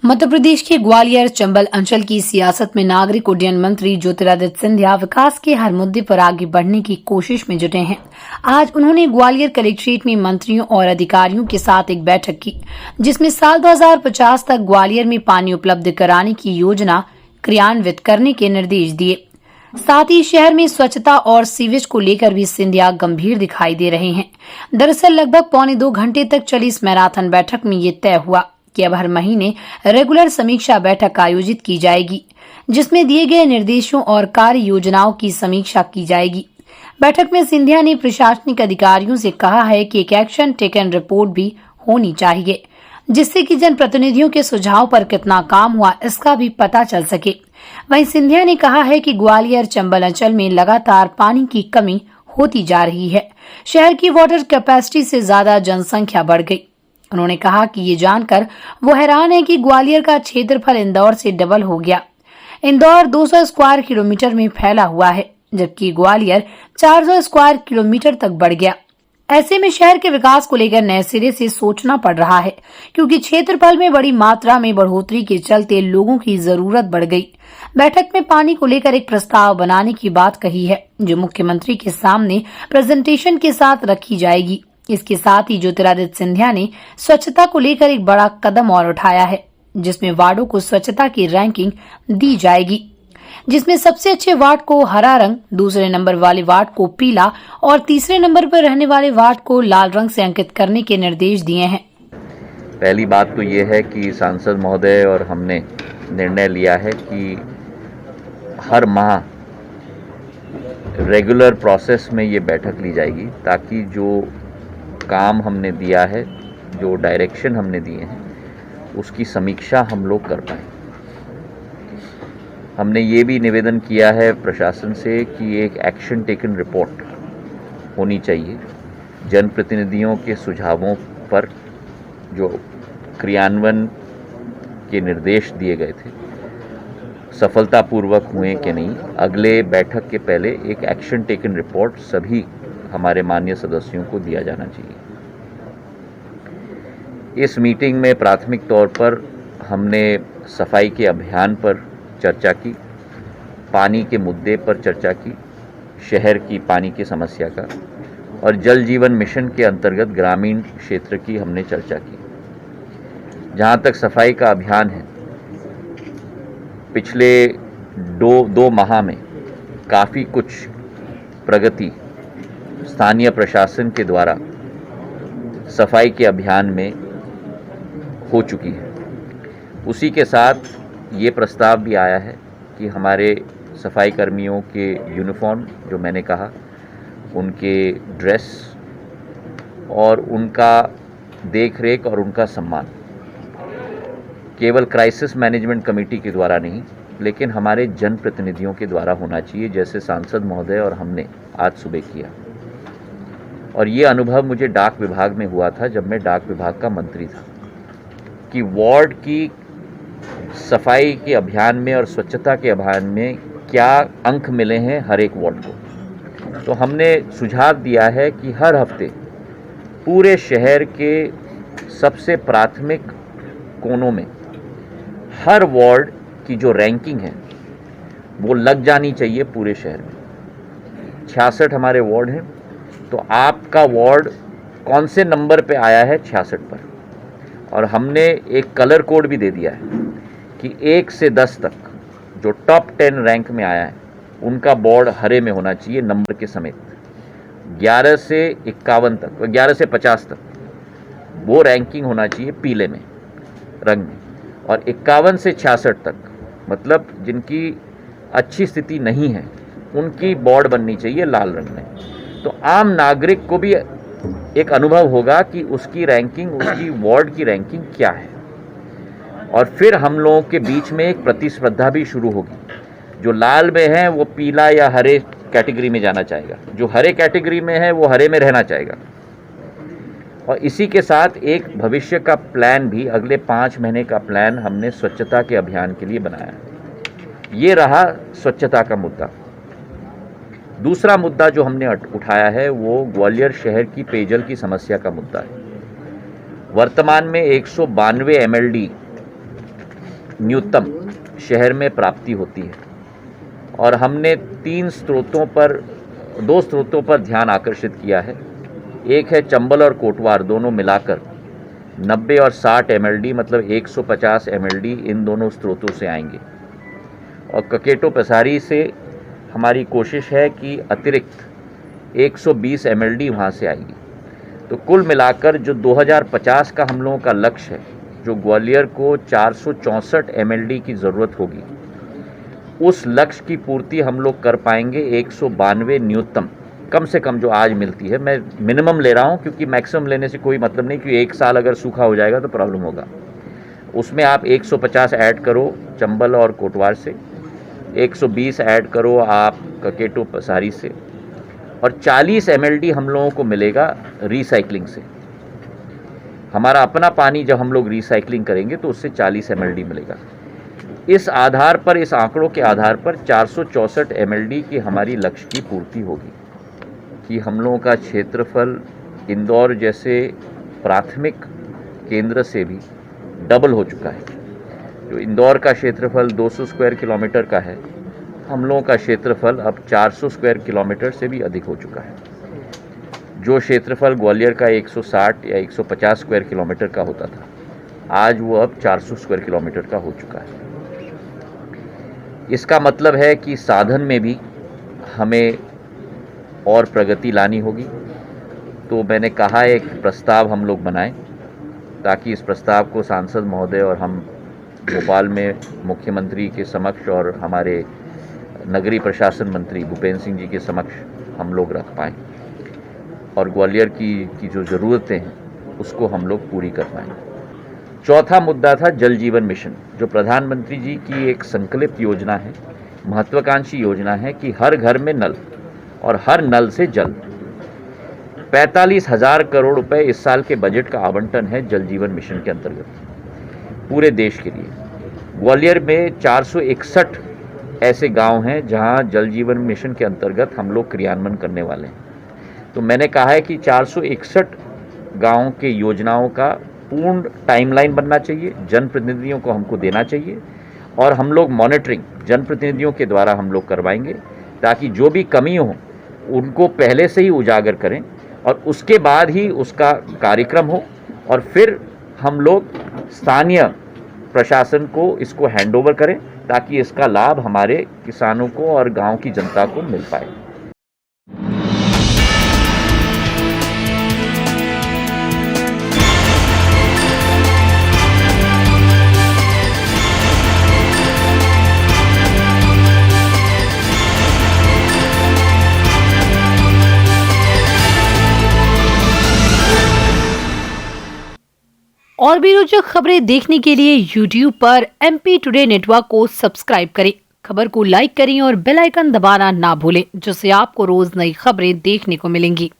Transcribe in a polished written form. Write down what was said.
मध्य प्रदेश के ग्वालियर चंबल अंचल की सियासत में नागरिक उड्डयन मंत्री ज्योतिरादित्य सिंधिया विकास के हर मुद्दे पर आगे बढ़ने की कोशिश में जुटे हैं। आज उन्होंने ग्वालियर कलेक्ट्रेट में मंत्रियों और अधिकारियों के साथ एक बैठक की, जिसमें साल 2050 तक ग्वालियर में पानी उपलब्ध कराने की योजना क्रियान्वित करने के निर्देश दिए। साथ ही शहर में स्वच्छता और सीवेज को लेकर भी सिंधिया गंभीर दिखाई दे रहे हैं। दरअसल लगभग पौने 2 घंटे तक चली इस मैराथन बैठक में ये तय हुआ कि अब हर महीने रेगुलर समीक्षा बैठक आयोजित की जाएगी, जिसमें दिए गए निर्देशों और कार्य योजनाओं की समीक्षा की जाएगी। बैठक में सिंधिया ने प्रशासनिक अधिकारियों से कहा है कि एक एक्शन टेकन रिपोर्ट भी होनी चाहिए, जिससे कि जनप्रतिनिधियों के सुझाव पर कितना काम हुआ इसका भी पता चल सके। वहीं सिंधिया ने कहा है कि ग्वालियर चंबल अंचल में लगातार पानी की कमी होती जा रही है। शहर की वाटर कैपेसिटी से ज्यादा जनसंख्या बढ़ गई। उन्होंने कहा कि ये जानकर वो हैरान है कि ग्वालियर का क्षेत्रफल इंदौर से डबल हो गया। इंदौर 200 स्क्वायर किलोमीटर में फैला हुआ है, जबकि ग्वालियर 400 स्क्वायर किलोमीटर तक बढ़ गया। ऐसे में शहर के विकास को लेकर नए सिरे से सोचना पड़ रहा है, क्योंकि क्षेत्रफल में बड़ी मात्रा में बढ़ोतरी के चलते लोगों की जरूरत बढ़ गई। बैठक में पानी को लेकर एक प्रस्ताव बनाने की बात कही है, जो मुख्यमंत्री के सामने प्रेजेंटेशन के साथ रखी जाएगी। इसके साथ ही ज्योतिरादित्य सिंधिया ने स्वच्छता को लेकर एक बड़ा कदम और उठाया है, जिसमें वार्डों को स्वच्छता की रैंकिंग दी जाएगी, जिसमें सबसे अच्छे वार्ड को हरा रंग, दूसरे नंबर वाले वार्ड को पीला और तीसरे नंबर पर रहने वाले वार्ड को लाल रंग से अंकित करने के निर्देश दिए हैं। पहली बात तो ये है कि सांसद महोदय और हमने निर्णय लिया है कि हर माह रेगुलर प्रोसेस में ये बैठक ली जाएगी, ताकि जो काम हमने दिया है, जो डायरेक्शन हमने दिए हैं, उसकी समीक्षा हम लोग कर पाएँ। हमने ये भी निवेदन किया है प्रशासन से कि एक एक्शन टेकन रिपोर्ट होनी चाहिए। जनप्रतिनिधियों के सुझावों पर जो क्रियान्वयन के निर्देश दिए गए थे, सफलतापूर्वक हुए कि नहीं, अगले बैठक के पहले एक एक्शन टेकन रिपोर्ट सभी हमारे माननीय सदस्यों को दिया जाना चाहिए। इस मीटिंग में प्राथमिक तौर पर हमने सफाई के अभियान पर चर्चा की, पानी के मुद्दे पर चर्चा की, शहर की पानी की समस्या का, और जल जीवन मिशन के अंतर्गत ग्रामीण क्षेत्र की हमने चर्चा की। जहाँ तक सफाई का अभियान है, पिछले दो माह में काफ़ी कुछ प्रगति स्थानीय प्रशासन के द्वारा सफाई के अभियान में हो चुकी है। उसी के साथ ये प्रस्ताव भी आया है कि हमारे सफाई कर्मियों के यूनिफॉर्म, जो मैंने कहा, उनके ड्रेस और उनका देखरेख और उनका सम्मान केवल क्राइसिस मैनेजमेंट कमेटी के द्वारा नहीं, लेकिन हमारे जनप्रतिनिधियों के द्वारा होना चाहिए, जैसे सांसद महोदय और हमने आज सुबह किया। और ये अनुभव मुझे डाक विभाग में हुआ था, जब मैं डाक विभाग का मंत्री था, कि वार्ड की सफाई के अभियान में और स्वच्छता के अभियान में क्या अंक मिले हैं हर एक वार्ड को। तो हमने सुझाव दिया है कि हर हफ्ते पूरे शहर के सबसे प्राथमिक कोनों में हर वार्ड की जो रैंकिंग है वो लग जानी चाहिए पूरे शहर में। 66 हमारे वार्ड हैं, तो आपका वार्ड कौन से नंबर पे आया है 66 पर, और हमने एक कलर कोड भी दे दिया है कि 1 से 10 तक जो टॉप 10 रैंक में आया है उनका बोर्ड हरे में होना चाहिए नंबर के समेत। 11 से 51 तक, 11 से 50 तक वो रैंकिंग होना चाहिए पीले में रंग में, और 51 से 66 तक मतलब जिनकी अच्छी स्थिति नहीं है उनकी बोर्ड बननी चाहिए लाल रंग में। तो आम नागरिक को भी एक अनुभव होगा कि उसकी रैंकिंग, उसकी वार्ड की रैंकिंग क्या है, और फिर हम लोगों के बीच में एक प्रतिस्पर्धा भी शुरू होगी। जो लाल में है वो पीला या हरे कैटेगरी में जाना चाहेगा, जो हरे कैटेगरी में है वो हरे में रहना चाहेगा। और इसी के साथ एक भविष्य का प्लान भी, अगले 5 महीने का प्लान हमने स्वच्छता के अभियान के लिए बनाया है। ये रहा स्वच्छता का मुद्दा। दूसरा मुद्दा जो हमने उठाया है वो ग्वालियर शहर की पेयजल की समस्या का मुद्दा है। वर्तमान में 192 MLD न्यूनतम शहर में प्राप्ति होती है और हमने दो स्रोतों पर ध्यान आकर्षित किया है। एक है चंबल और कोटवार, दोनों मिलाकर 90 और 60 mld मतलब 150 mld इन दोनों स्रोतों से आएंगे और ककेटो पसारी से हमारी कोशिश है कि अतिरिक्त 120 mld वहाँ से आएगी। तो कुल मिलाकर जो 2050 का हम लोगों का लक्ष्य है, जो ग्वालियर को 464 mld की ज़रूरत होगी, उस लक्ष्य की पूर्ति हम लोग कर पाएंगे 192 न्यूनतम, कम से कम जो आज मिलती है। मैं मिनिमम ले रहा हूँ क्योंकि मैक्सिमम लेने से कोई मतलब नहीं, क्योंकि एक साल अगर सूखा हो जाएगा तो प्रॉब्लम होगा। उसमें आप 150 ऐड करो चंबल और कोटवार से, 120 ऐड करो आप ककेटो पसारी से और 40 mld हम लोगों को मिलेगा रिसाइकलिंग से। हमारा अपना पानी जब हम लोग रिसाइकलिंग करेंगे तो उससे 40 mld मिलेगा। इस आधार पर, इस आंकड़ों के आधार पर 464 mld की हमारी लक्ष्य की पूर्ति होगी कि हम लोगों का क्षेत्रफल इंदौर जैसे प्राथमिक केंद्र से भी डबल हो चुका है। जो इंदौर का क्षेत्रफल 200 स्क्वायर किलोमीटर का है, हम लोगों का क्षेत्रफल अब 400 स्क्वायर किलोमीटर से भी अधिक हो चुका है। जो क्षेत्रफल ग्वालियर का 160 या 150 स्क्वायर किलोमीटर का होता था, आज वो अब 400 स्क्वायर किलोमीटर का हो चुका है। इसका मतलब है कि साधन में भी हमें और प्रगति लानी होगी। तो मैंने कहा एक प्रस्ताव हम लोग बनाएं ताकि इस प्रस्ताव को सांसद महोदय और हम भोपाल में मुख्यमंत्री के समक्ष और हमारे नगरीय प्रशासन मंत्री भूपेंद्र सिंह जी के समक्ष हम लोग रख पाएँ और ग्वालियर की जो ज़रूरतें हैं उसको हम लोग पूरी कर पाएँ। चौथा मुद्दा था जल जीवन मिशन, जो प्रधानमंत्री जी की एक संकल्पित योजना है, महत्वाकांक्षी योजना है कि हर घर में नल और हर नल से जल। 45,000 करोड़ रुपए इस साल के बजट का आवंटन है जल जीवन मिशन के अंतर्गत पूरे देश के लिए। ग्वालियर में 461 ऐसे गांव हैं जहां जल जीवन मिशन के अंतर्गत हम लोग क्रियान्वयन करने वाले हैं। तो मैंने कहा है कि 461 गाँव के योजनाओं का पूर्ण टाइमलाइन बनना चाहिए, जनप्रतिनिधियों को हमको देना चाहिए और हम लोग मॉनिटरिंग जनप्रतिनिधियों के द्वारा हम लोग करवाएंगे ताकि जो भी कमी हो उनको पहले से ही उजागर करें और उसके बाद ही उसका कार्यक्रम हो और फिर हम लोग स्थानीय प्रशासन को इसको हैंडओवर करें ताकि इसका लाभ हमारे किसानों को और गांव की जनता को मिल पाए। और भी रोचक खबरें देखने के लिए YouTube पर MP टुडे नेटवर्क को सब्सक्राइब करें, खबर को लाइक करें और बेल आइकन दबाना ना भूलें, जिससे आपको रोज नई खबरें देखने को मिलेंगी।